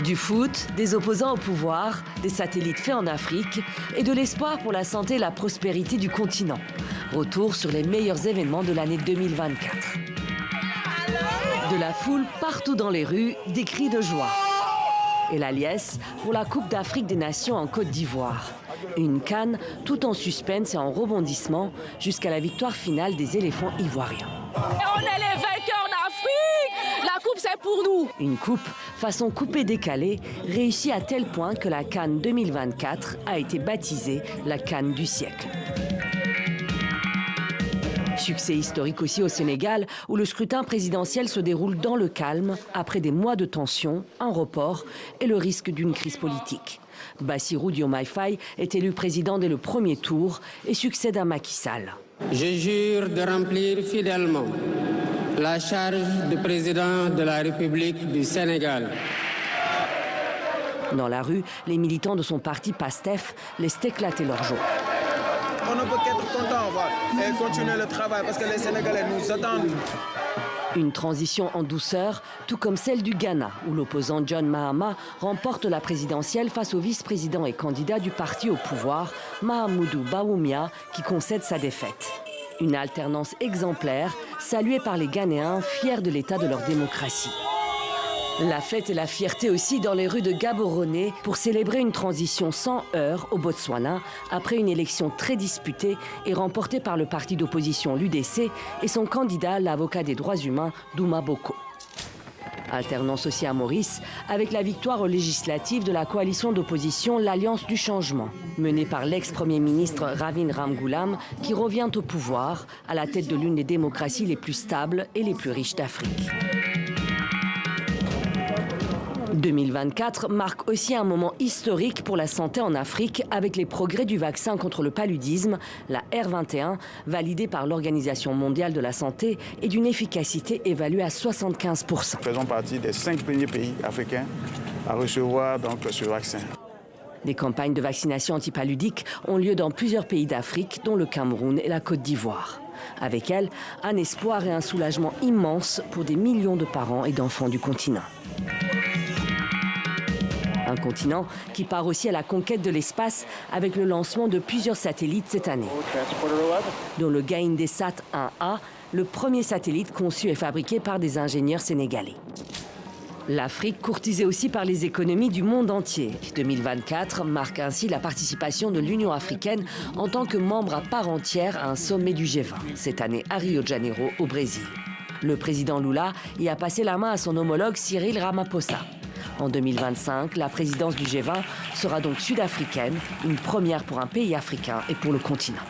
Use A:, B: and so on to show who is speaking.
A: Du foot, des opposants au pouvoir, des satellites faits en Afrique et de l'espoir pour la santé et la prospérité du continent. Retour sur les meilleurs événements de l'année 2024. De la foule partout dans les rues, des cris de joie. Et la liesse pour la Coupe d'Afrique des Nations en Côte d'Ivoire. Une CAN tout en suspense et en rebondissement jusqu'à la victoire finale des éléphants ivoiriens.
B: Et on est les vainqueurs d'Afrique. La coupe, c'est pour nous.
A: Une coupe façon coupé-décalé, réussie à tel point que la CAN 2024 a été baptisée la CAN du siècle. Succès historique aussi au Sénégal, où le scrutin présidentiel se déroule dans le calme, après des mois de tension, un report et le risque d'une crise politique. Bassirou Diomaye Faye est élu président dès le premier tour et succède à Macky Sall.
C: Je jure de remplir fidèlement la charge de président de la République du Sénégal.
A: Dans la rue, les militants de son parti PASTEF laissent éclater leur joie.
D: On ne peut qu'être content et continuer le travail parce que les Sénégalais nous attendent.
A: Une transition en douceur, tout comme celle du Ghana, où l'opposant John Mahama remporte la présidentielle face au vice-président et candidat du parti au pouvoir, Mahamudu Bawumia, qui concède sa défaite. Une alternance exemplaire, saluée par les Ghanéens, fiers de l'état de leur démocratie. La fête et la fierté aussi dans les rues de Gaborone pour célébrer une transition sans heurts au Botswana après une élection très disputée et remportée par le parti d'opposition l'UDC et son candidat, l'avocat des droits humains, Douma Boko. Alternance aussi à Maurice avec la victoire aux législatives de la coalition d'opposition l'Alliance du Changement, menée par l'ex-premier ministre Ravin Ramgoolam qui revient au pouvoir à la tête de l'une des démocraties les plus stables et les plus riches d'Afrique. 2024 marque aussi un moment historique pour la santé en Afrique avec les progrès du vaccin contre le paludisme, la R21, validé par l'Organisation mondiale de la santé et d'une efficacité évaluée à 75%.
E: Nous faisons partie des 5 premiers pays africains à recevoir donc ce vaccin.
A: Des campagnes de vaccination antipaludique ont lieu dans plusieurs pays d'Afrique, dont le Cameroun et la Côte d'Ivoire. Avec elles, un espoir et un soulagement immense pour des millions de parents et d'enfants du continent. Un continent qui part aussi à la conquête de l'espace avec le lancement de plusieurs satellites cette année, dont le Gaïndé-Sat 1A, le premier satellite conçu et fabriqué par des ingénieurs sénégalais. L'Afrique courtisée aussi par les économies du monde entier. 2024 marque ainsi la participation de l'Union africaine en tant que membre à part entière à un sommet du G20, cette année à Rio de Janeiro, au Brésil. Le président Lula y a passé la main à son homologue Cyril Ramaphosa. En 2025, la présidence du G20 sera donc sud-africaine, une première pour un pays africain et pour le continent.